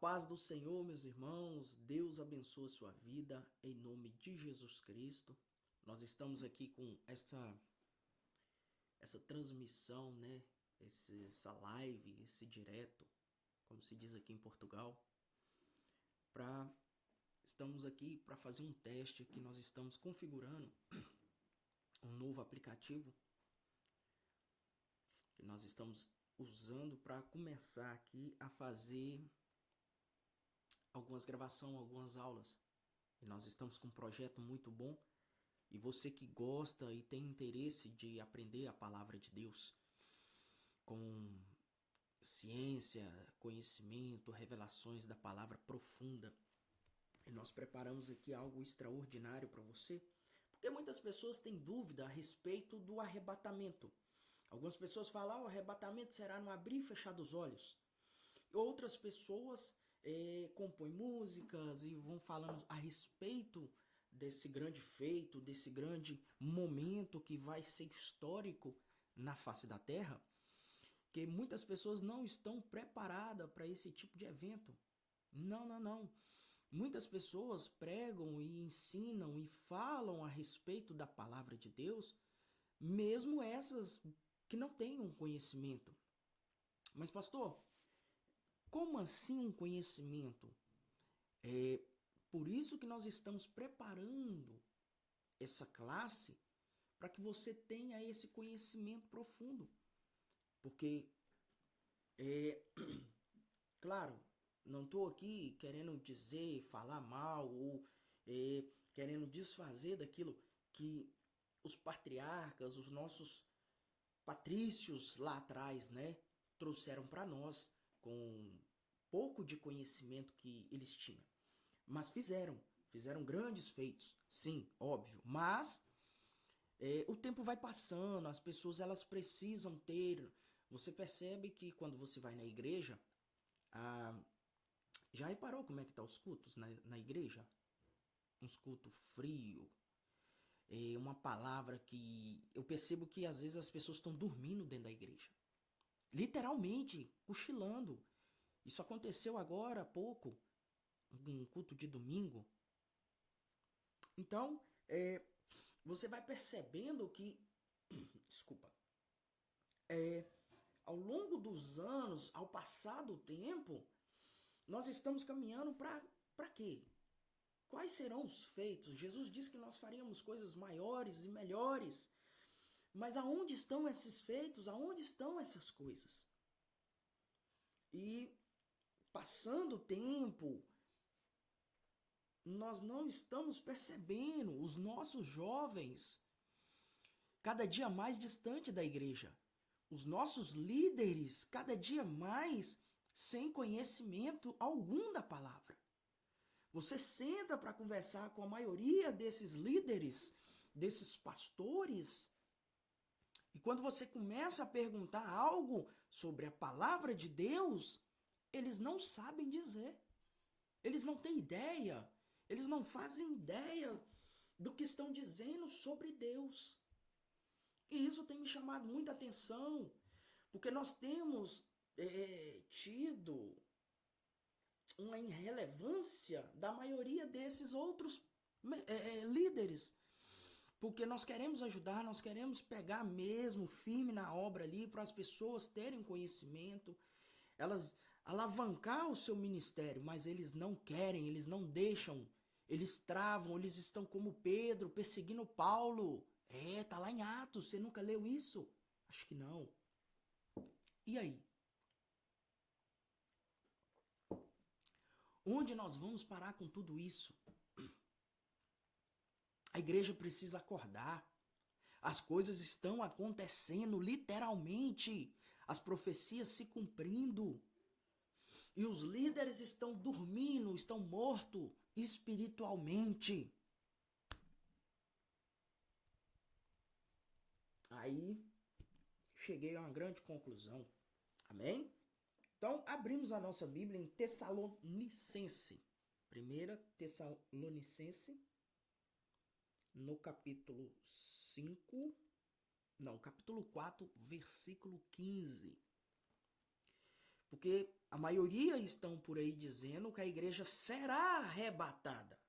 paz do Senhor, meus irmãos, Deus abençoe a sua vida, em nome de Jesus Cristo. Nós estamos aqui com essa transmissão, né? Essa live, esse direto, como se diz aqui em Portugal. Estamos aqui para fazer um teste que nós estamos configurando um novo aplicativo que nós estamos usando para começar aqui a fazer algumas gravações, algumas aulas. E nós estamos com um projeto muito bom. E você que gosta e tem interesse de aprender a palavra de Deus com ciência, conhecimento, revelações da palavra profunda. E nós preparamos aqui algo extraordinário para você. Porque muitas pessoas têm dúvida a respeito do arrebatamento. Algumas pessoas falam, o arrebatamento será no abrir e fechar dos olhos. Outras pessoas compõem músicas e vão falando a respeito desse grande feito, desse grande momento que vai ser histórico na face da Terra, que muitas pessoas não estão preparadas para esse tipo de evento. Não. Muitas pessoas pregam e ensinam e falam a respeito da palavra de Deus, mesmo essas que não têm um conhecimento. Mas, pastor, como assim um conhecimento? É por isso que nós estamos preparando essa classe para que você tenha esse conhecimento profundo. Porque, claro, não estou aqui querendo dizer, falar mal ou querendo desfazer daquilo que os patriarcas, os nossos patrícios lá atrás, né, trouxeram para nós com pouco de conhecimento que eles tinham. Mas fizeram grandes feitos, sim, óbvio. Mas o tempo vai passando, as pessoas elas precisam ter. Você percebe que quando você vai na igreja, já reparou como é que tá os cultos na igreja? Uns cultos frio. Uma palavra que eu percebo que às vezes as pessoas estão dormindo dentro da igreja. Literalmente, cochilando. Isso aconteceu agora há pouco, um culto de domingo. Então, você vai percebendo que, desculpa, ao longo dos anos, ao passar do tempo, nós estamos caminhando para quê? Quais serão os feitos? Jesus disse que nós faríamos coisas maiores e melhores. Mas aonde estão esses feitos? Aonde estão essas coisas? E passando o tempo, nós não estamos percebendo os nossos jovens cada dia mais distante da igreja. Os nossos líderes cada dia mais sem conhecimento algum da palavra. Você senta para conversar com a maioria desses líderes, desses pastores, e quando você começa a perguntar algo sobre a palavra de Deus, eles não sabem dizer. Eles não têm ideia. Eles não fazem ideia do que estão dizendo sobre Deus. E isso tem me chamado muita atenção, porque nós temos tido uma irrelevância da maioria desses outros líderes. Porque nós queremos ajudar, nós queremos pegar mesmo firme na obra ali para as pessoas terem conhecimento, elas alavancar o seu ministério, mas eles não querem, eles não deixam, eles travam, eles estão como Pedro perseguindo Paulo. Tá lá em Atos, você nunca leu isso? Acho que não. E aí? Onde nós vamos parar com tudo isso? A igreja precisa acordar. As coisas estão acontecendo literalmente. As profecias se cumprindo. E os líderes estão dormindo, estão mortos espiritualmente. Aí cheguei a uma grande conclusão. Amém? Então abrimos a nossa Bíblia em Tessalonicense. 1 Tessalonicense, no capítulo 5, não, capítulo 4, versículo 15. Porque a maioria estão por aí dizendo que a igreja será arrebatada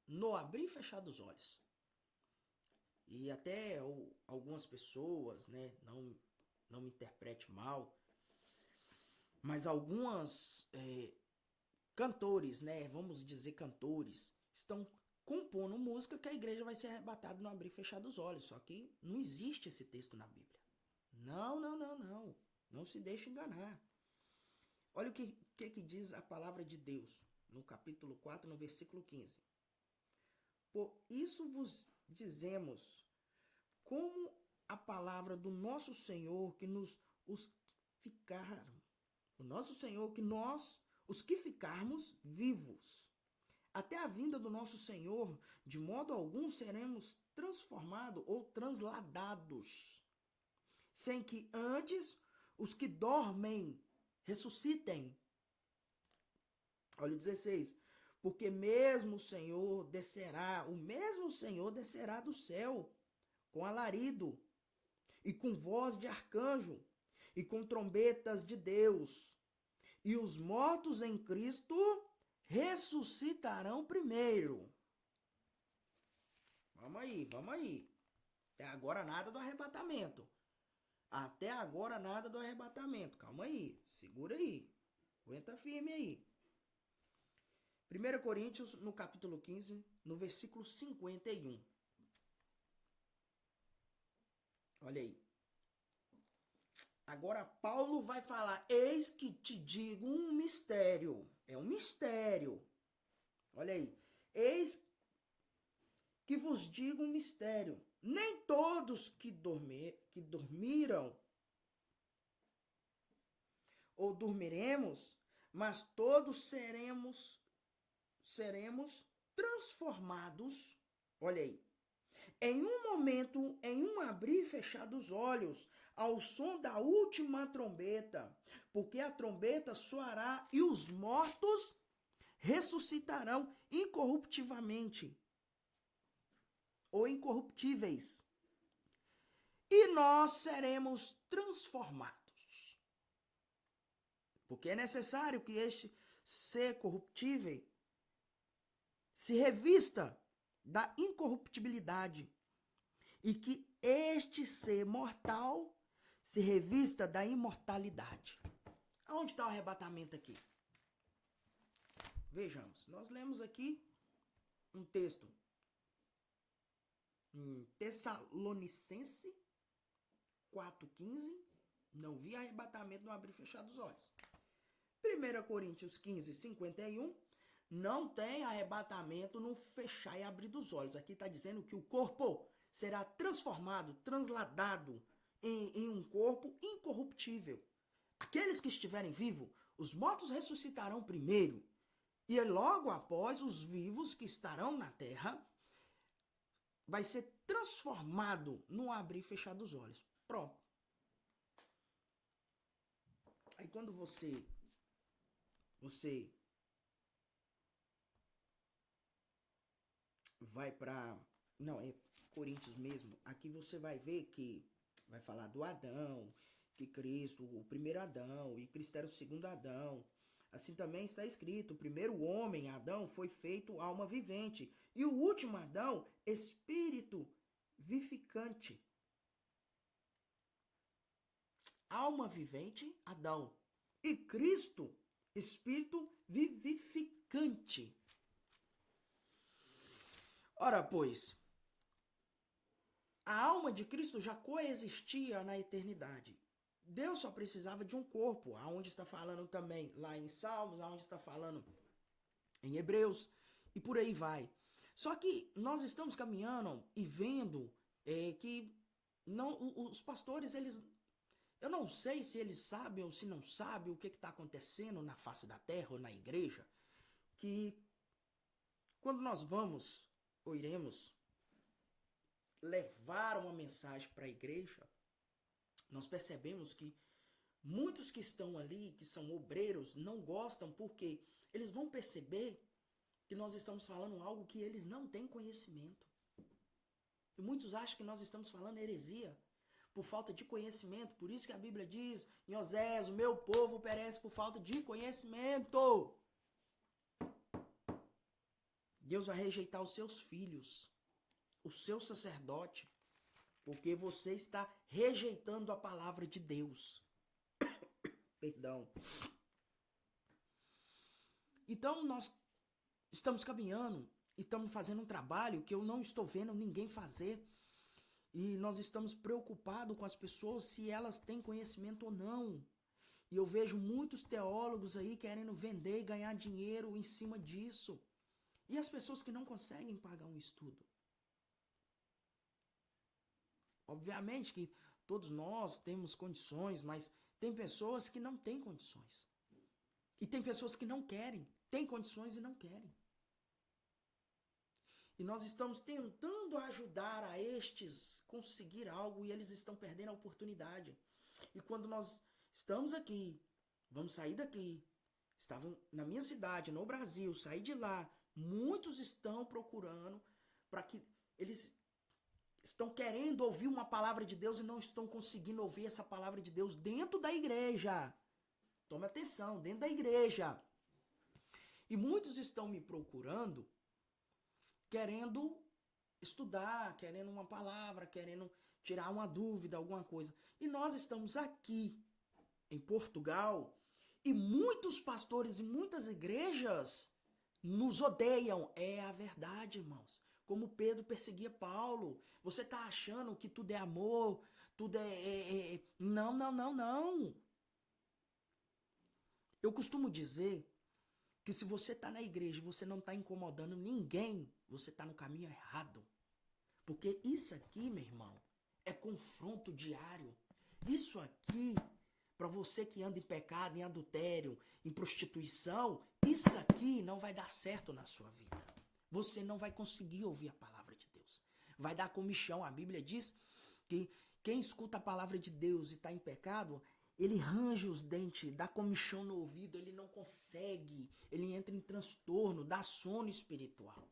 no abrir e fechar dos olhos. E até algumas pessoas, né, não me interprete mal, mas algumas cantores, né, vamos dizer cantores, estão compondo música que a igreja vai ser arrebatada no abrir e fechar dos olhos. Só que não existe esse texto na Bíblia. Não. Não se deixe enganar. Olha o que diz a palavra de Deus no capítulo 4, no versículo 15. Por isso vos dizemos, como a palavra do nosso Senhor, que o nosso Senhor, que nós, os que ficarmos vivos, até a vinda do nosso Senhor, de modo algum seremos transformados ou transladados, sem que antes os que dormem ressuscitem. Olha o 16. Porque o mesmo Senhor descerá do céu com alarido e com voz de arcanjo e com trombetas de Deus. E os mortos em Cristo ressuscitarão primeiro. Vamos aí. Até agora nada do arrebatamento. Calma aí, segura aí. Aguenta firme aí. 1 Coríntios, no capítulo 15, no versículo 51. Olha aí. Agora Paulo vai falar, eis que te digo um mistério. É um mistério. Olha aí. Eis que vos digo um mistério. Nem todos que dormiram ou dormiremos, mas todos seremos transformados. Olha aí. Em um momento, em um abrir e fechar dos olhos, ao som da última trombeta, porque a trombeta soará e os mortos ressuscitarão incorruptivelmente ou incorruptíveis. E nós seremos transformados. Porque é necessário que este ser corruptível se revista da incorruptibilidade e que este ser mortal se revista da imortalidade. Aonde está o arrebatamento aqui? Vejamos, nós lemos aqui um texto em Tessalonicense 4,15, não vi arrebatamento no abrir e fechar dos olhos. 1 Coríntios 15, 51, não tem arrebatamento no fechar e abrir dos olhos. Aqui está dizendo que o corpo será transformado, transladado em um corpo incorruptível. Aqueles que estiverem vivos, os mortos ressuscitarão primeiro. E logo após, os vivos que estarão na terra, vai ser transformado no abrir e fechar dos olhos. Pronto. Aí quando você vai para... Não, é Coríntios mesmo. Aqui você vai ver que vai falar do Adão, que Cristo, o primeiro Adão, e Cristo era o segundo Adão. Assim também está escrito, o primeiro homem, Adão, foi feito alma vivente, e o último Adão, espírito vivificante. Alma vivente, Adão, e Cristo, espírito vivificante. Ora, pois, a alma de Cristo já coexistia na eternidade. Deus só precisava de um corpo, aonde está falando também lá em Salmos, aonde está falando em Hebreus, e por aí vai. Só que nós estamos caminhando e vendo que os pastores, eu não sei se eles sabem ou se não sabem o que está acontecendo na face da terra ou na igreja, que quando nós vamos ou iremos levar uma mensagem para a igreja, nós percebemos que muitos que estão ali, que são obreiros, não gostam porque eles vão perceber que nós estamos falando algo que eles não têm conhecimento. E muitos acham que nós estamos falando heresia. por falta de conhecimento. Por isso que a Bíblia diz em Oséias, o meu povo perece por falta de conhecimento. Deus vai rejeitar os seus filhos, o seu sacerdote, porque você está rejeitando a palavra de Deus. Perdão. Então nós estamos caminhando e estamos fazendo um trabalho que eu não estou vendo ninguém fazer. E nós estamos preocupados com as pessoas se elas têm conhecimento ou não. E eu vejo muitos teólogos aí querendo vender e ganhar dinheiro em cima disso. E as pessoas que não conseguem pagar um estudo. Obviamente que todos nós temos condições, mas tem pessoas que não têm condições. E tem pessoas que não querem, têm condições e não querem. E nós estamos tentando ajudar a estes conseguir algo e eles estão perdendo a oportunidade. E quando nós estamos aqui, vamos sair daqui, estavam na minha cidade, no Brasil, sair de lá, muitos estão procurando para que eles estão querendo ouvir uma palavra de Deus e não estão conseguindo ouvir essa palavra de Deus dentro da igreja. Tome atenção, dentro da igreja. E muitos estão me procurando querendo estudar, querendo uma palavra, querendo tirar uma dúvida, alguma coisa. E nós estamos aqui em Portugal e muitos pastores e muitas igrejas nos odeiam. É a verdade, irmãos. Como Pedro perseguia Paulo. Você está achando que tudo é amor, tudo Não, não, não, não. Eu costumo dizer que se você está na igreja e você não está incomodando ninguém, você está no caminho errado. Porque isso aqui, meu irmão, é confronto diário. Isso aqui, para você que anda em pecado, em adultério, em prostituição, isso aqui não vai dar certo na sua vida. Você não vai conseguir ouvir a palavra de Deus. Vai dar comichão. A Bíblia diz que quem escuta a palavra de Deus e está em pecado, ele range os dentes, dá comichão no ouvido, ele não consegue, ele entra em transtorno, dá sono espiritual.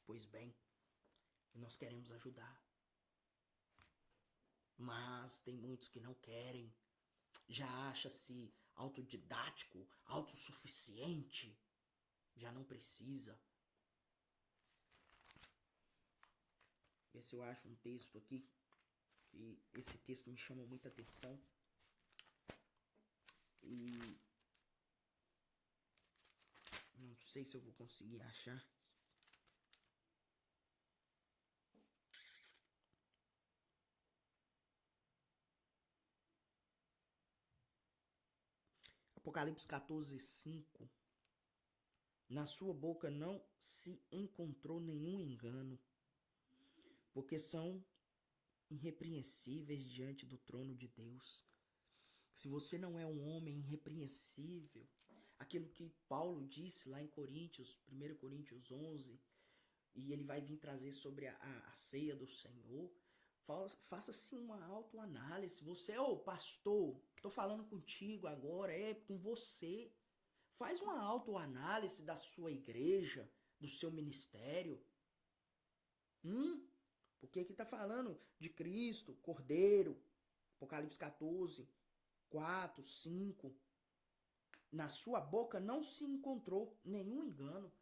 Pois bem, nós queremos ajudar. Mas tem muitos que não querem, já acha-se autodidático, autossuficiente, já não precisa. Ver se eu acho um texto aqui. E esse texto me chama muita atenção. E não sei se eu vou conseguir achar. Apocalipse 14:5. Na sua boca não se encontrou nenhum engano, porque são irrepreensíveis diante do trono de Deus. Se você não é um homem irrepreensível, aquilo que Paulo disse lá em Coríntios, 1 Coríntios 11, e ele vai vir trazer sobre a ceia do Senhor, faça-se uma autoanálise. Você, pastor, estou falando contigo agora, é com você. Faz uma autoanálise da sua igreja, do seu ministério. Porque aqui está falando de Cristo, Cordeiro, Apocalipse 14, 4, 5. Na sua boca não se encontrou nenhum engano.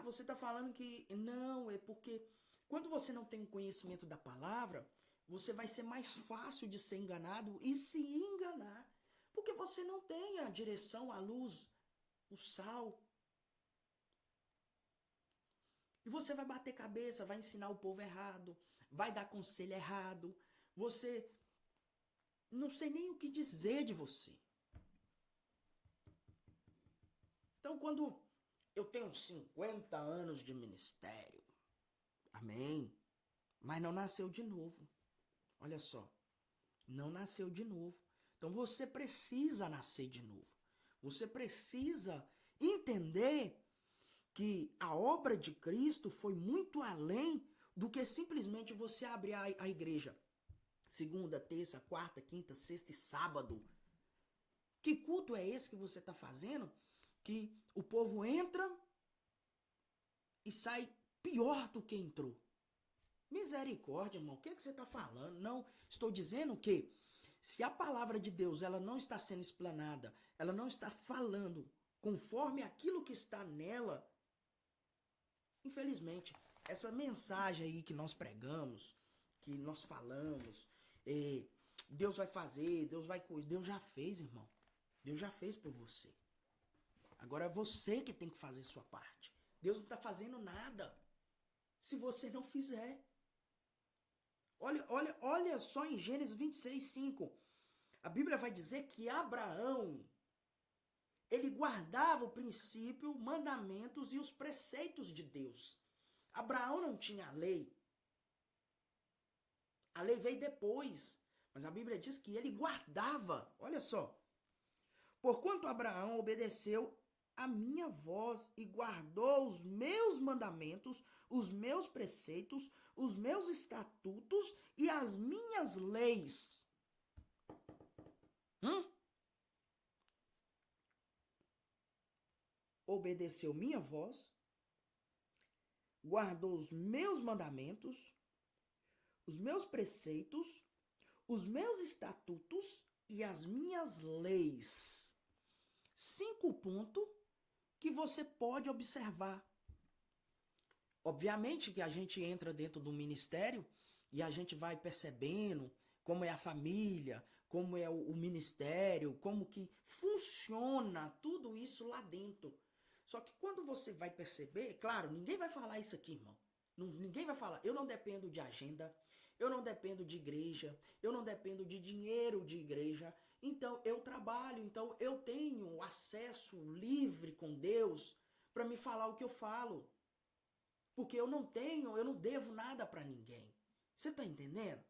Você está falando que não, é porque quando você não tem conhecimento da palavra, você vai ser mais fácil de ser enganado e se enganar. Porque você não tem a direção, a luz, o sal. E você vai bater cabeça, vai ensinar o povo errado, vai dar conselho errado. Você não sei nem o que dizer de você. Então, quando eu tenho 50 anos de ministério, amém, mas não nasceu de novo. Olha só, não nasceu de novo. Então, você precisa nascer de novo. Você precisa entender que a obra de Cristo foi muito além do que simplesmente você abrir a igreja segunda, terça, quarta, quinta, sexta e sábado. Que culto é esse que você está fazendo? Que o povo entra e sai pior do que entrou. Misericórdia, irmão, o que você está falando? Não, estou dizendo que se a palavra de Deus ela não está sendo explanada, ela não está falando conforme aquilo que está nela, infelizmente, essa mensagem aí que nós pregamos, que nós falamos, Deus vai fazer, Deus vai cuidar, Deus já fez, irmão. Deus já fez por você. Agora é você que tem que fazer sua parte. Deus não está fazendo nada se você não fizer. Olha só em Gênesis 26, 5. A Bíblia vai dizer que Abraão, ele guardava o princípio, mandamentos e os preceitos de Deus. Abraão não tinha a lei. A lei veio depois. Mas a Bíblia diz que ele guardava. Olha só. Porquanto Abraão obedeceu a minha voz e guardou os meus mandamentos, os meus preceitos, os meus estatutos e as minhas leis. Obedeceu minha voz, guardou os meus mandamentos, os meus preceitos, os meus estatutos e as minhas leis. 5 pontos que você pode observar. Obviamente que a gente entra dentro do ministério e a gente vai percebendo como é a família, como é o ministério, como que funciona tudo isso lá dentro. Só que quando você vai perceber, claro, ninguém vai falar isso aqui, irmão. Ninguém vai falar, eu não dependo de agenda, eu não dependo de igreja, eu não dependo de dinheiro de igreja. Então eu trabalho, então eu tenho acesso livre com Deus para me falar o que eu falo. Porque eu não devo nada para ninguém. Você tá entendendo?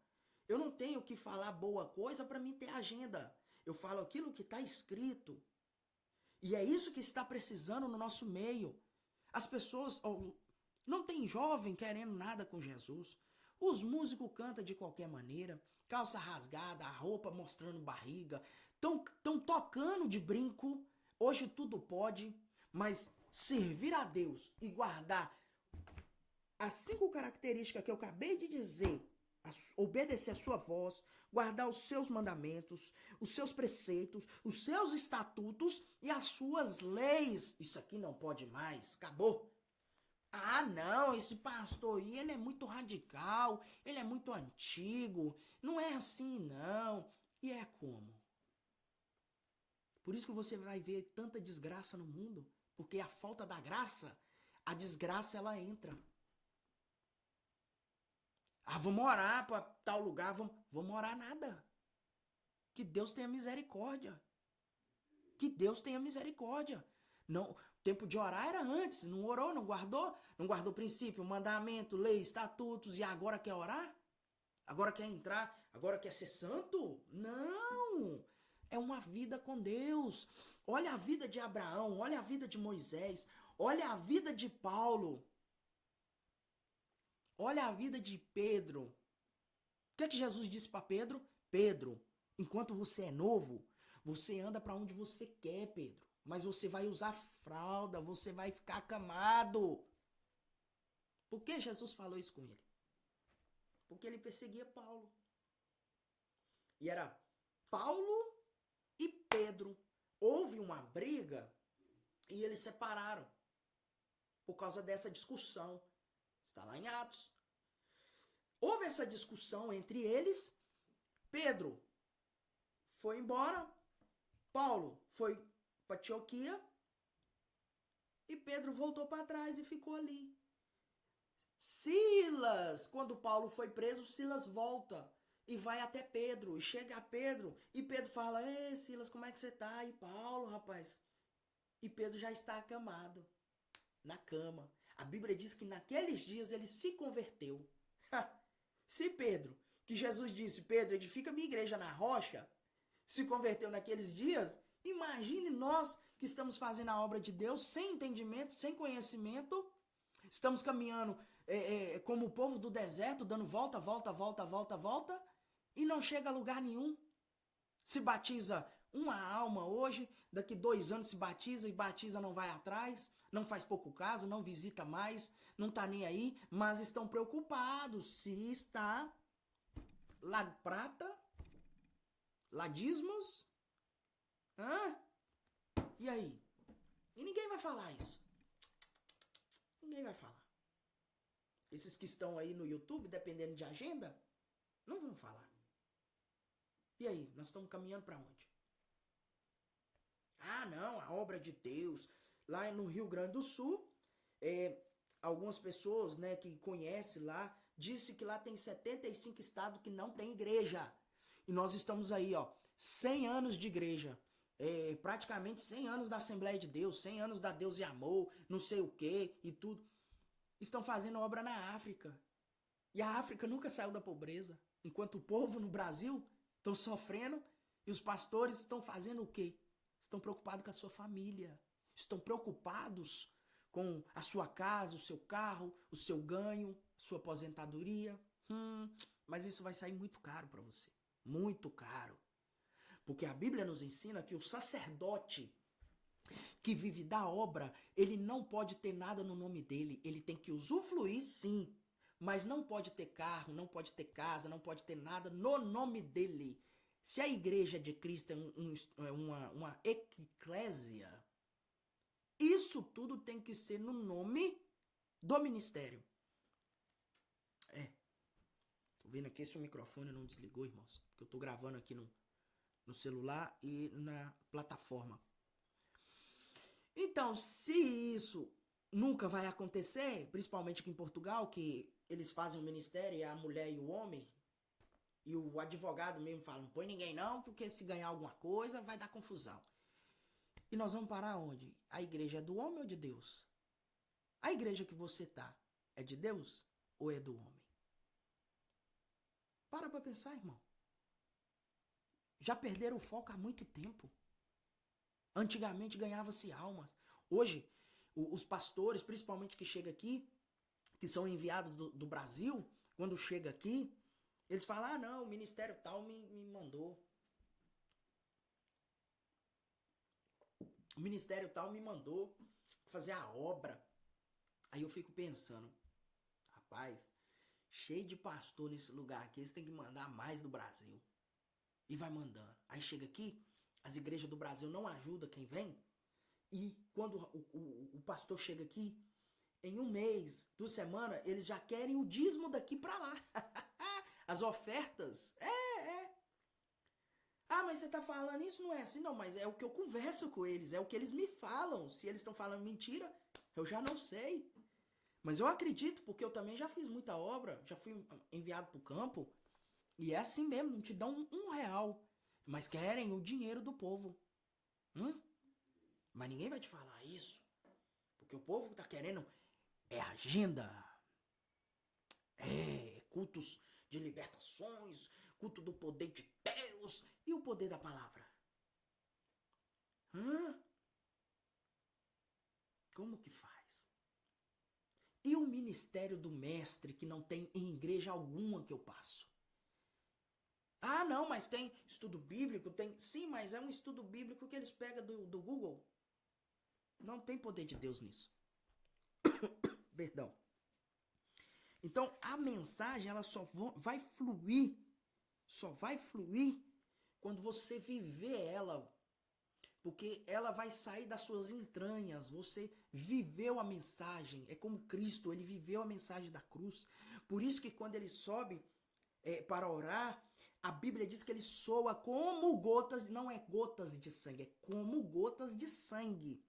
Eu não tenho que falar boa coisa para mim ter agenda. Eu falo aquilo que está escrito. E é isso que está precisando no nosso meio. As pessoas, não tem jovem querendo nada com Jesus. Os músicos cantam de qualquer maneira, calça rasgada, a roupa mostrando barriga, estão tocando de brinco. Hoje tudo pode, mas servir a Deus e guardar as 5 características que eu acabei de dizer, obedecer a sua voz, guardar os seus mandamentos, os seus preceitos, os seus estatutos e as suas leis. Isso aqui não pode mais, acabou. Ah, não, esse pastor aí, ele é muito radical, ele é muito antigo, não é assim não. E é como? Por isso que você vai ver tanta desgraça no mundo, porque a falta da graça, a desgraça ela entra. Ah, vamos orar para tal lugar, vamos orar nada. Que Deus tenha misericórdia. Que Deus tenha misericórdia. Não, o tempo de orar era antes, não orou, não guardou princípio, mandamento, lei, estatutos e agora quer orar? Agora quer entrar? Agora quer ser santo? Não! É uma vida com Deus. Olha a vida de Abraão, olha a vida de Moisés, olha a vida de Paulo. Olha a vida de Pedro. O que é que Jesus disse para Pedro? Pedro, enquanto você é novo, você anda para onde você quer, Pedro. Mas você vai usar fralda, você vai ficar acamado. Por que Jesus falou isso com ele? Porque ele perseguia Paulo. E era Paulo e Pedro. Houve uma briga e eles separaram. Por causa dessa discussão. Está lá em Atos. Houve essa discussão entre eles. Pedro foi embora. Paulo foi para Antioquia. E Pedro voltou para trás e ficou ali. Silas, quando Paulo foi preso, Silas volta e vai até Pedro. E chega a Pedro. E Pedro fala, ei Silas, como é que você tá? E Paulo, rapaz. E Pedro já está acamado. Na cama. A Bíblia diz que naqueles dias ele se converteu. Se Pedro, que Jesus disse, Pedro, edifica minha igreja na rocha, se converteu naqueles dias, imagine nós que estamos fazendo a obra de Deus sem entendimento, sem conhecimento, estamos caminhando como o povo do deserto, dando volta, e não chega a lugar nenhum. Se batiza Uma alma hoje, daqui 2 anos se batiza e batiza, não vai atrás, não faz pouco caso, não visita mais, não tá nem aí, mas estão preocupados se está lá prata, lá dízimos, e aí? E ninguém vai falar isso. Ninguém vai falar. Esses que estão aí no YouTube, dependendo de agenda, não vão falar. E aí, nós estamos caminhando para onde? Ah, não, a obra de Deus. Lá no Rio Grande do Sul, algumas pessoas, né, que conhecem lá, disse que lá tem 75 estados que não tem igreja. E nós estamos aí, 100 anos de igreja. Praticamente 100 anos da Assembleia de Deus, 100 anos da Deus e Amor, não sei o que e tudo. Estão fazendo obra na África. E a África nunca saiu da pobreza. Enquanto o povo no Brasil estão sofrendo e os pastores estão fazendo o quê? Estão preocupados com a sua família. Estão preocupados com a sua casa, o seu carro, o seu ganho, sua aposentadoria. Mas isso vai sair muito caro para você. Muito caro. Porque a Bíblia nos ensina que o sacerdote que vive da obra, ele não pode ter nada no nome dele. Ele tem que usufruir, sim, mas não pode ter carro, não pode ter casa, não pode ter nada no nome dele. Se a igreja de Cristo é uma eclésia, isso tudo tem que ser no nome do ministério. Tô vendo aqui se o microfone não desligou, irmãos, porque eu tô gravando aqui no celular e na plataforma. Então, se isso nunca vai acontecer, principalmente aqui em Portugal, que eles fazem o ministério, a mulher e o homem, e o advogado mesmo fala, não põe ninguém não, porque se ganhar alguma coisa vai dar confusão. E nós vamos parar onde? A igreja é do homem ou de Deus? A igreja que você tá é de Deus ou é do homem? Para pensar, irmão. Já perderam o foco há muito tempo. Antigamente ganhava-se almas. Hoje, os pastores, principalmente que chegam aqui, que são enviados do Brasil, quando chega aqui, eles falam, não, o ministério tal me mandou. O ministério tal me mandou fazer a obra. Aí eu fico pensando, rapaz, cheio de pastor nesse lugar aqui, eles têm que mandar mais do Brasil. E vai mandando. Aí chega aqui, as igrejas do Brasil não ajudam quem vem. E quando o pastor chega aqui, em 1 mês, 2 semanas, eles já querem o dízimo daqui pra lá. As ofertas. Ah, mas você tá falando isso? Não é assim, não. Mas é o que eu converso com eles. É o que eles me falam. Se eles estão falando mentira, eu já não sei. Mas eu acredito, porque eu também já fiz muita obra. Já fui enviado pro campo. E é assim mesmo, não te dão um real. Mas querem o dinheiro do povo. Mas ninguém vai te falar isso. Porque o povo tá querendo agenda. Cultos de libertações, culto do poder de Deus e o poder da palavra. Como que faz? E o ministério do mestre que não tem em igreja alguma que eu passo? Ah, não, mas tem estudo bíblico, tem... Sim, mas é um estudo bíblico que eles pegam do Google. Não tem poder de Deus nisso. Perdão. Então, a mensagem, ela só vai fluir quando você viver ela. Porque ela vai sair das suas entranhas. Você viveu a mensagem. É como Cristo, ele viveu a mensagem da cruz. Por isso que quando ele sobe para orar, a Bíblia diz que ele soa como gotas, não é gotas de sangue, é como gotas de sangue.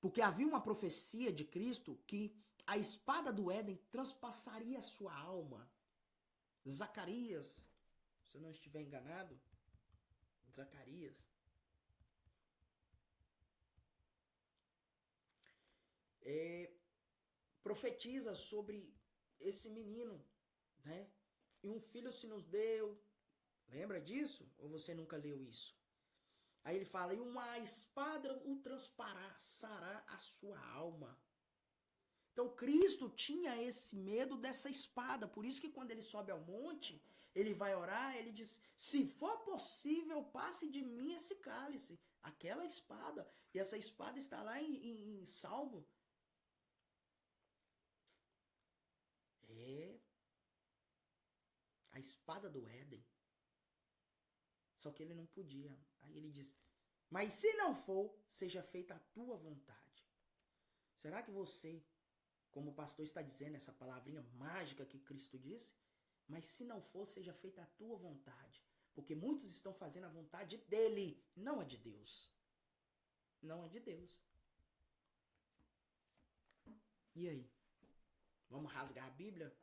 Porque havia uma profecia de Cristo que a espada do Éden transpassaria a sua alma. Zacarias, se eu não estiver enganado, Zacarias. Profetiza sobre esse menino, né? E um filho se nos deu. Lembra disso? Ou você nunca leu isso? Aí ele fala, e uma espada o transpassará a sua alma. Então Cristo tinha esse medo dessa espada. Por isso que quando ele sobe ao monte, ele vai orar, ele diz, se for possível, passe de mim esse cálice, aquela espada. E essa espada está lá em Salmo. É a espada do Éden. Só que ele não podia. Aí ele diz, mas se não for, seja feita a tua vontade. Será que você, como o pastor está dizendo, essa palavrinha mágica que Cristo disse, mas se não for, seja feita a tua vontade. Porque muitos estão fazendo a vontade dele, não a de Deus. Não é de Deus. E aí? Vamos rasgar a Bíblia?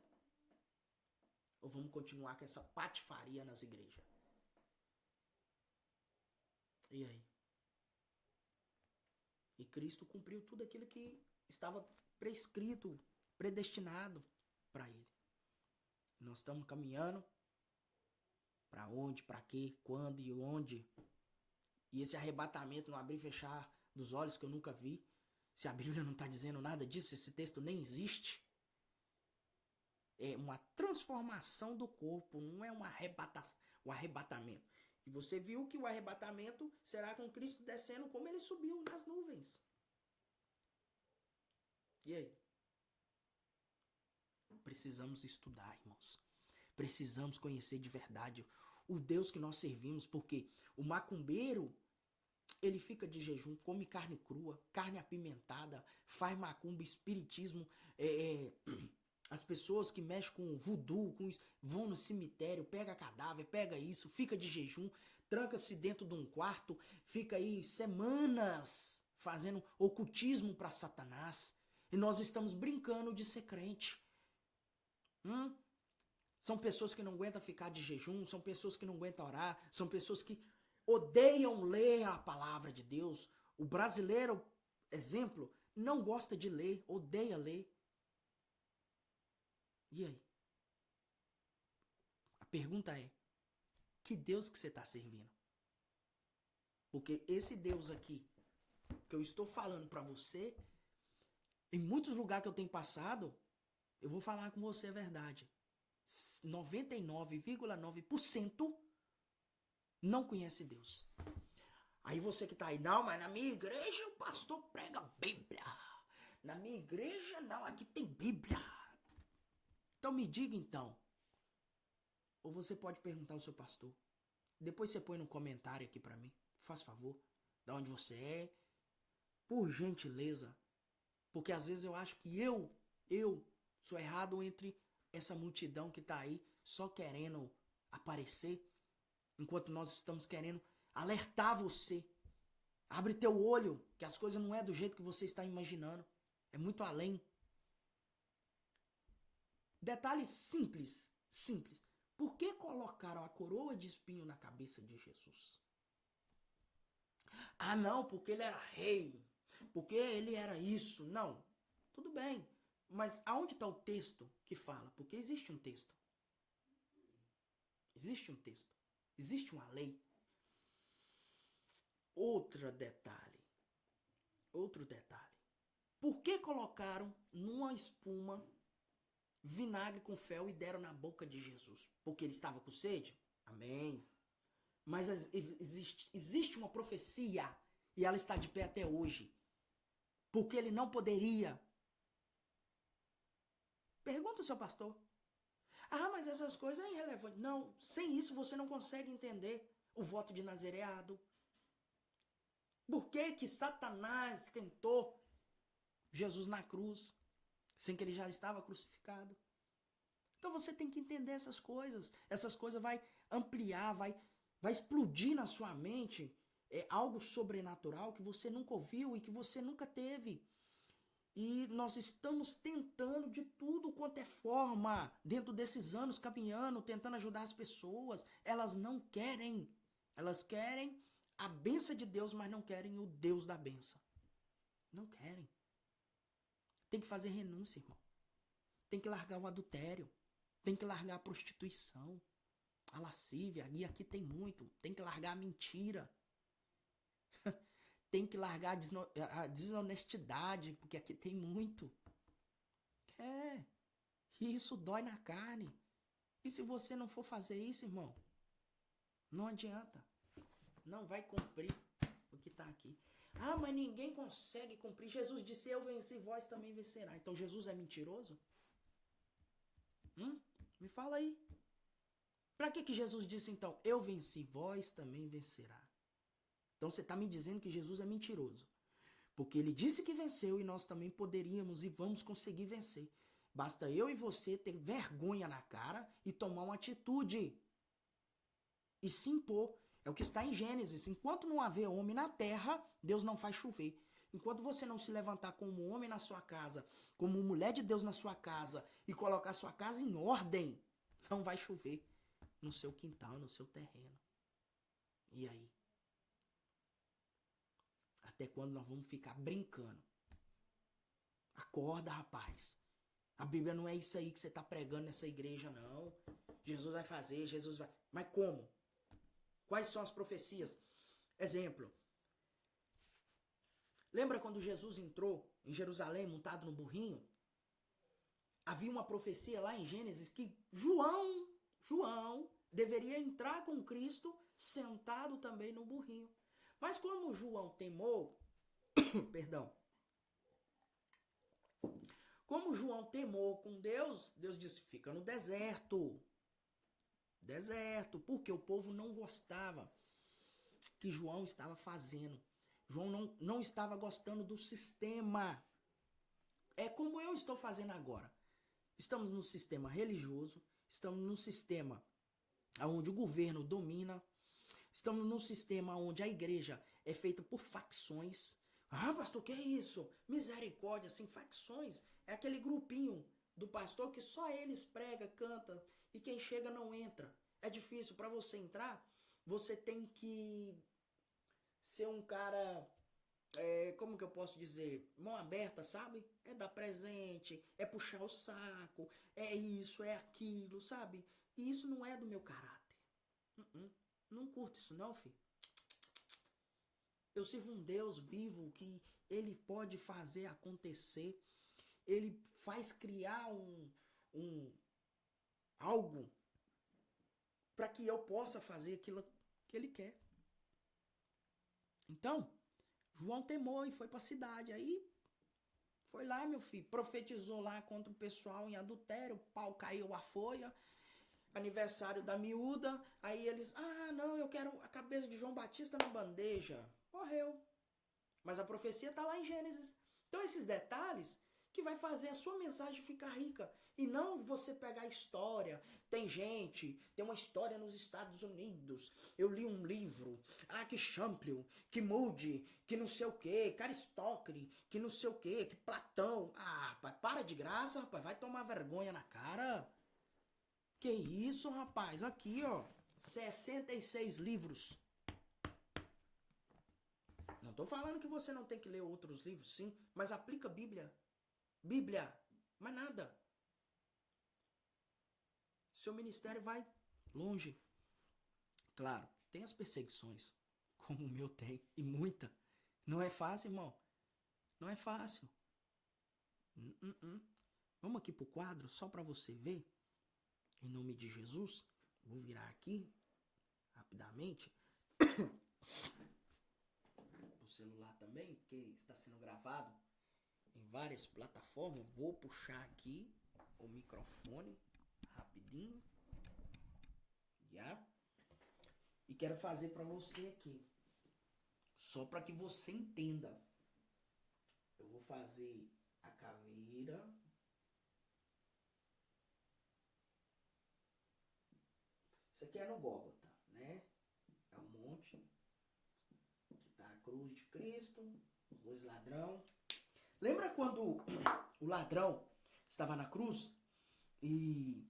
Ou vamos continuar com essa patifaria nas igrejas? E aí? E Cristo cumpriu tudo aquilo que estava prescrito, predestinado para ele. Nós estamos caminhando para onde, para quê, quando e onde. E esse arrebatamento, no abrir e fechar dos olhos que eu nunca vi, se a Bíblia não está dizendo nada disso, esse texto nem existe. É uma transformação do corpo, não é um arrebatamento. E você viu que o arrebatamento será com Cristo descendo como ele subiu nas nuvens. E aí? Precisamos estudar, irmãos. Precisamos conhecer de verdade o Deus que nós servimos, porque o macumbeiro, ele fica de jejum, come carne crua, carne apimentada, faz macumba, espiritismo, as pessoas que mexem com voodoo, vão no cemitério, pega cadáver, pega isso, fica de jejum, tranca-se dentro de um quarto, fica aí semanas fazendo ocultismo para Satanás. E nós estamos brincando de ser crente. São pessoas que não aguentam ficar de jejum, são pessoas que não aguentam orar, são pessoas que odeiam ler a palavra de Deus. O brasileiro, exemplo, não gosta de ler, odeia ler. E aí? A pergunta é, que Deus que você está servindo? Porque esse Deus aqui, que eu estou falando para você, em muitos lugares que eu tenho passado, eu vou falar com você a verdade. 99,9% não conhece Deus. Aí você que tá aí, não, mas na minha igreja o pastor prega Bíblia. Na minha igreja não, aqui tem Bíblia. Então me diga então. Ou você pode perguntar ao seu pastor. Depois você põe no comentário aqui pra mim. Faz favor. Da onde você é. Por gentileza. Porque às vezes eu acho que eu sou errado entre essa multidão que tá aí só querendo aparecer. Enquanto nós estamos querendo alertar você. Abre teu olho, que as coisas não é do jeito que você está imaginando. É muito além. Detalhe simples. Por que colocaram a coroa de espinho na cabeça de Jesus? Ah, não, porque ele era rei. Porque ele era isso. Não. Tudo bem. Mas aonde está o texto que fala? Porque existe um texto. Existe um texto. Existe uma lei. Outro detalhe. Por que colocaram numa espuma vinagre com fel e deram na boca de Jesus? Porque ele estava com sede? Amém. Mas existe uma profecia e ela está de pé até hoje. Porque ele não poderia. Pergunta ao seu pastor. Ah, mas essas coisas é irrelevante. Não, sem isso você não consegue entender o voto de nazereado. Por que Satanás tentou Jesus na cruz, sem que ele já estava crucificado? Então você tem que entender essas coisas. Essas coisas vai ampliar, vai explodir na sua mente algo sobrenatural que você nunca ouviu e que você nunca teve. E nós estamos tentando de tudo quanto é forma, dentro desses anos caminhando, tentando ajudar as pessoas. Elas não querem. Elas querem a bênção de Deus, mas não querem o Deus da bênção. Não querem. Tem que fazer renúncia, irmão. Tem que largar o adultério. Tem que largar a prostituição. A lascívia. E aqui tem muito. Tem que largar a mentira. Tem que largar a desonestidade, porque aqui tem muito. E isso dói na carne. E se você não for fazer isso, irmão, não adianta. Não vai cumprir o que está aqui. Ah, mas ninguém consegue cumprir. Jesus disse, eu venci, vós também vencerá. Então Jesus é mentiroso? Me fala aí. Para que Jesus disse então, eu venci, vós também vencerá? Então você está me dizendo que Jesus é mentiroso. Porque ele disse que venceu e nós também poderíamos e vamos conseguir vencer. Basta eu e você ter vergonha na cara e tomar uma atitude. E se impor. É o que está em Gênesis. Enquanto não haver homem na terra, Deus não faz chover. Enquanto você não se levantar como homem na sua casa, como mulher de Deus na sua casa e colocar sua casa em ordem, não vai chover no seu quintal, no seu terreno. E aí? Até quando nós vamos ficar brincando? Acorda, rapaz. A Bíblia não é isso aí que você está pregando nessa igreja, não. Jesus vai fazer, Jesus vai... Mas como? Quais são as profecias? Exemplo. Lembra quando Jesus entrou em Jerusalém montado no burrinho? Havia uma profecia lá em Gênesis que João deveria entrar com Cristo sentado também no burrinho. Mas como João temou, perdão, como João temou com Deus, Deus disse, fica no deserto. Deserto, porque o povo não gostava que João estava fazendo. João não estava gostando do sistema. É como eu estou fazendo agora. Estamos num sistema religioso, estamos num sistema onde o governo domina, estamos num sistema onde a igreja é feita por facções. Ah, pastor, que é isso? Misericórdia, assim, facções. É aquele grupinho do pastor que só eles prega, canta, e quem chega não entra. É difícil para você entrar, você tem que ser um cara, como que eu posso dizer, mão aberta, sabe? É dar presente, é puxar o saco, é isso, é aquilo, sabe? E isso não é do meu caráter. Não curto isso não, filho. Eu sirvo um Deus vivo que ele pode fazer acontecer. Ele faz criar algo para que eu possa fazer aquilo que ele quer. Então, João temou e foi para a cidade. Aí, foi lá, meu filho, profetizou lá contra o pessoal em adultério, o pau caiu a folha, aniversário da miúda, aí eles, não, eu quero a cabeça de João Batista na bandeja. Morreu. Mas a profecia está lá em Gênesis. Então, esses detalhes que vai fazer a sua mensagem ficar rica. E não você pegar a história. Tem uma história nos Estados Unidos. Eu li um livro. Que Champlin, que Moody, que não sei o quê, que Aristóteles, que não sei o quê, que Platão. Rapaz, para de graça, rapaz. Vai tomar vergonha na cara. Que isso, rapaz? Aqui, ó. 66 livros. Não estou falando que você não tem que ler outros livros, sim, mas aplica a Bíblia. Bíblia, mais nada. Seu ministério vai longe. Claro, tem as perseguições, como o meu tem, e muita. Não é fácil, irmão. Não é fácil. Vamos aqui pro quadro, só para você ver. Em nome de Jesus, vou virar aqui, rapidamente. O celular também, porque está sendo gravado em várias plataformas. Vou puxar aqui o microfone rapidinho. Já. E quero fazer para você aqui. Só para que você entenda. Eu vou fazer a caveira. Isso aqui é no Gólgota, né? É um monte. Aqui tá a cruz de Cristo. Os dois ladrão. Lembra quando o ladrão estava na cruz e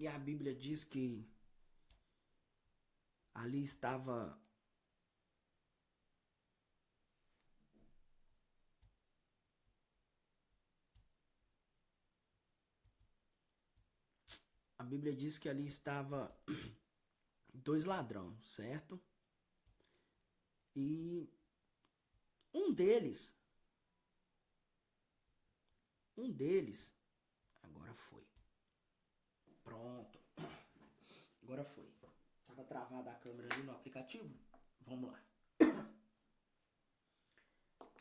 a Bíblia diz que ali estava a Bíblia diz que ali estava dois ladrões, certo? E um deles Agora foi. Pronto. Agora foi. Estava travada a câmera ali no aplicativo. Vamos lá.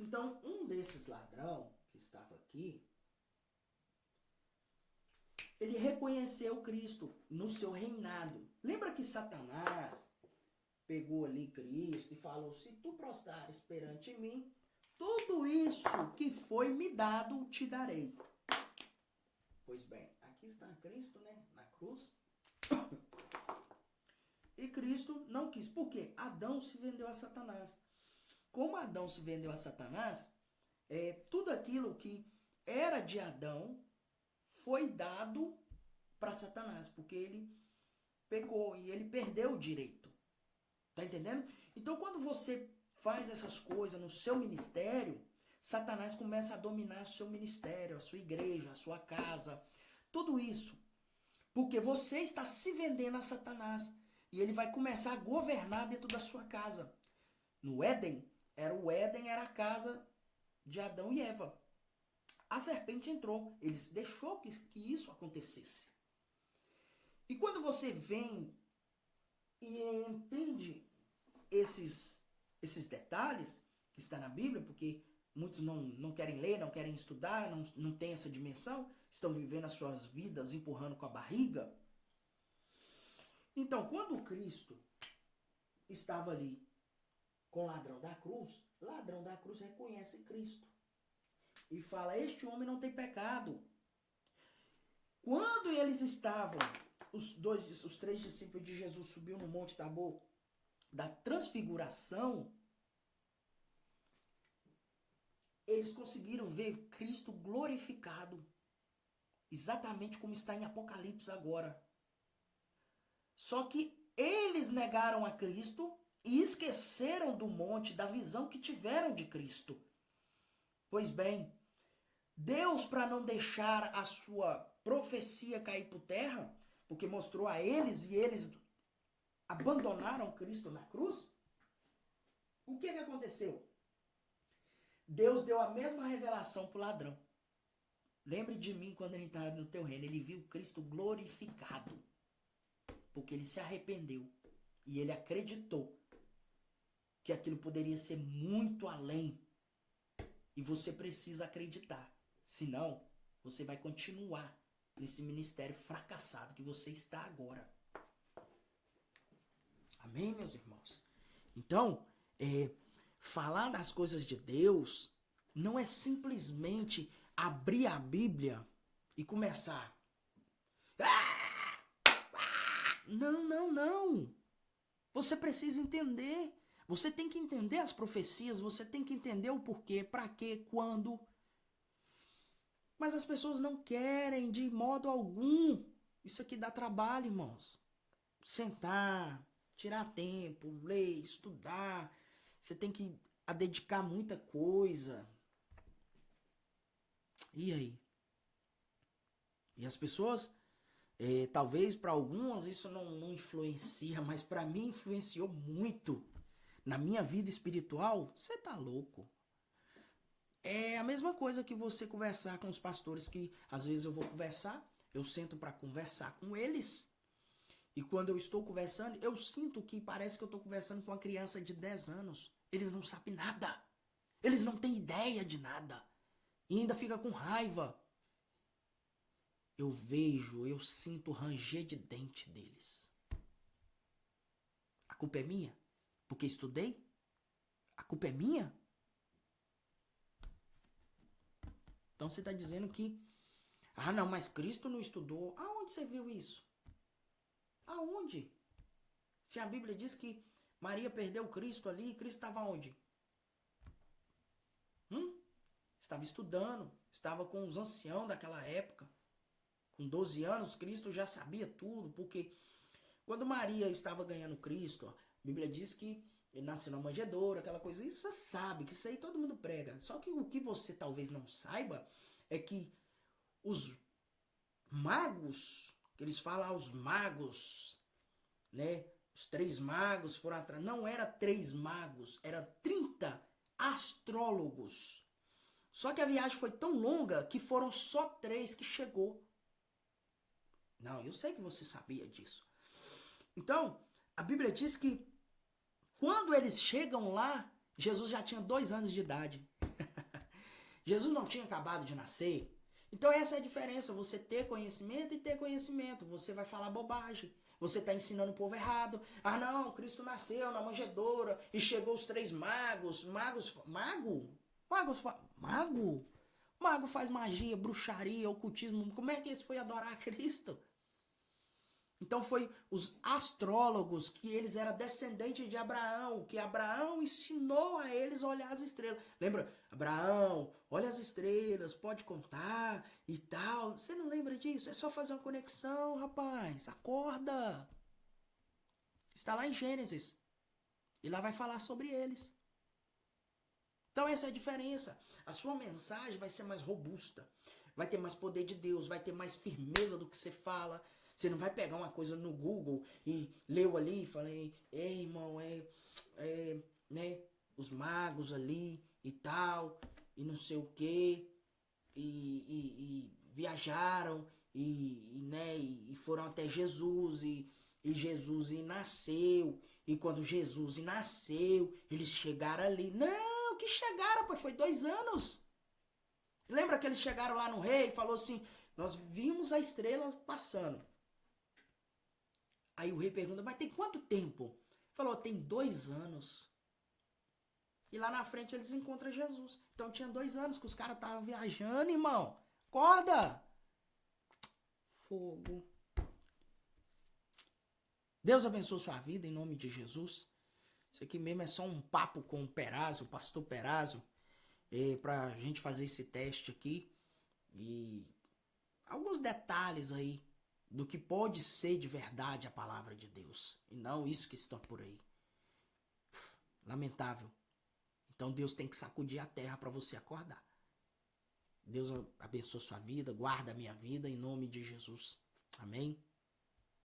Então, um desses ladrão que estava aqui, ele reconheceu Cristo no seu reinado. Lembra que Satanás pegou ali Cristo e falou: se tu prostrares perante mim, tudo isso que foi me dado te darei. Pois bem, aqui está Cristo, né, na cruz. E Cristo não quis. Por quê? Adão se vendeu a Satanás. Como Adão se vendeu a Satanás, tudo aquilo que era de Adão foi dado para Satanás, porque ele pecou e ele perdeu o direito. Tá entendendo? Então, quando você faz essas coisas no seu ministério, Satanás começa a dominar o seu ministério, a sua igreja, a sua casa, tudo isso. Porque você está se vendendo a Satanás e ele vai começar a governar dentro da sua casa. No Éden, era a casa de Adão e Eva. A serpente entrou, ele deixou que isso acontecesse. E quando você vem e entende esses detalhes que está na Bíblia, porque muitos não querem ler, não querem estudar, não têm essa dimensão, estão vivendo as suas vidas empurrando com a barriga. Então, quando Cristo estava ali com o ladrão da cruz reconhece Cristo e fala: este homem não tem pecado. Quando eles estavam, os 3 discípulos de Jesus subiu no Monte Tabor da Transfiguração, eles conseguiram ver Cristo glorificado, exatamente como está em Apocalipse agora. Só que eles negaram a Cristo e esqueceram do monte, da visão que tiveram de Cristo. Pois bem, Deus, para não deixar a sua profecia cair por terra, porque mostrou a eles e eles abandonaram Cristo na cruz, o que aconteceu? Deus deu a mesma revelação para o ladrão. Lembre de mim quando ele estava no teu reino. Ele viu Cristo glorificado, porque ele se arrependeu e ele acreditou que aquilo poderia ser muito além. E você precisa acreditar. Senão, você vai continuar nesse ministério fracassado que você está agora. Amém, meus irmãos? Então, falar das coisas de Deus não é simplesmente abrir a Bíblia e começar. Não. Você precisa entender. Você tem que entender as profecias, você tem que entender o porquê, para quê, quando. Mas as pessoas não querem de modo algum. Isso aqui dá trabalho, irmãos. Sentar, tirar tempo, ler, estudar. Você tem que dedicar muita coisa. E aí? E as pessoas, talvez para algumas isso não influencia, mas para mim influenciou muito. Na minha vida espiritual, você tá louco. É a mesma coisa que você conversar com os pastores, que às vezes eu vou conversar, eu sento para conversar com eles. E quando eu estou conversando, eu sinto que parece que eu estou conversando com uma criança de 10 anos. Eles não sabem nada. Eles não têm ideia de nada. E ainda fica com raiva. Eu sinto o ranger de dente deles. A culpa é minha? Porque estudei? A culpa é minha? Então você está dizendo que... não, mas Cristo não estudou. Aonde você viu isso? Aonde? Se a Bíblia diz que Maria perdeu Cristo ali, Cristo estava onde? Estava estudando, estava com os anciãos daquela época. Com 12 anos, Cristo já sabia tudo, porque quando Maria estava ganhando Cristo, a Bíblia diz que ele nasceu na manjedoura, aquela coisa. Isso você sabe, que isso aí todo mundo prega. Só que o que você talvez não saiba é que os magos, que eles falam aos magos, né? Os 3 magos foram atrás. Não era 3 magos, era 30 astrólogos. Só que a viagem foi tão longa que foram só 3 que chegou. Não, eu sei que você sabia disso. Então, a Bíblia diz que quando eles chegam lá, Jesus já tinha 2 anos de idade. Jesus não tinha acabado de nascer. Então essa é a diferença, você ter conhecimento e ter conhecimento. Você vai falar bobagem. Você está ensinando o povo errado. Ah não, Cristo nasceu na manjedoura e chegou os 3 magos. Mago? Mago? Mago faz magia, bruxaria, ocultismo. Como é que esse foi adorar a Cristo? Então foi os astrólogos, que eles eram descendentes de Abraão, que Abraão ensinou a eles a olhar as estrelas. Lembra? Abraão, olha as estrelas, pode contar e tal. Você não lembra disso? É só fazer uma conexão, rapaz. Acorda. Está lá em Gênesis. E lá vai falar sobre eles. Então essa é a diferença. A sua mensagem vai ser mais robusta. Vai ter mais poder de Deus, vai ter mais firmeza do que você fala. Você não vai pegar uma coisa no Google e leu ali e falei, ei, irmão, né, os magos ali e tal, e não sei o quê, e viajaram, né, e foram até Jesus, e Jesus nasceu, e quando Jesus nasceu, eles chegaram ali. Não, que chegaram, pô, foi 2 anos. Lembra que eles chegaram lá no rei e falou assim, nós vimos a estrela passando. Aí o rei pergunta, mas tem quanto tempo? Falou, tem 2 anos. E lá na frente eles encontram Jesus. Então tinha 2 anos que os caras estavam viajando, irmão. Acorda! Fogo. Deus abençoe sua vida em nome de Jesus. Isso aqui mesmo é só um papo com o Perazzo, o pastor Perazzo, pra gente fazer esse teste aqui. E alguns detalhes aí do que pode ser de verdade a palavra de Deus. E não isso que está por aí. Lamentável. Então Deus tem que sacudir a terra para você acordar. Deus abençoe sua vida, guarda a minha vida em nome de Jesus. Amém?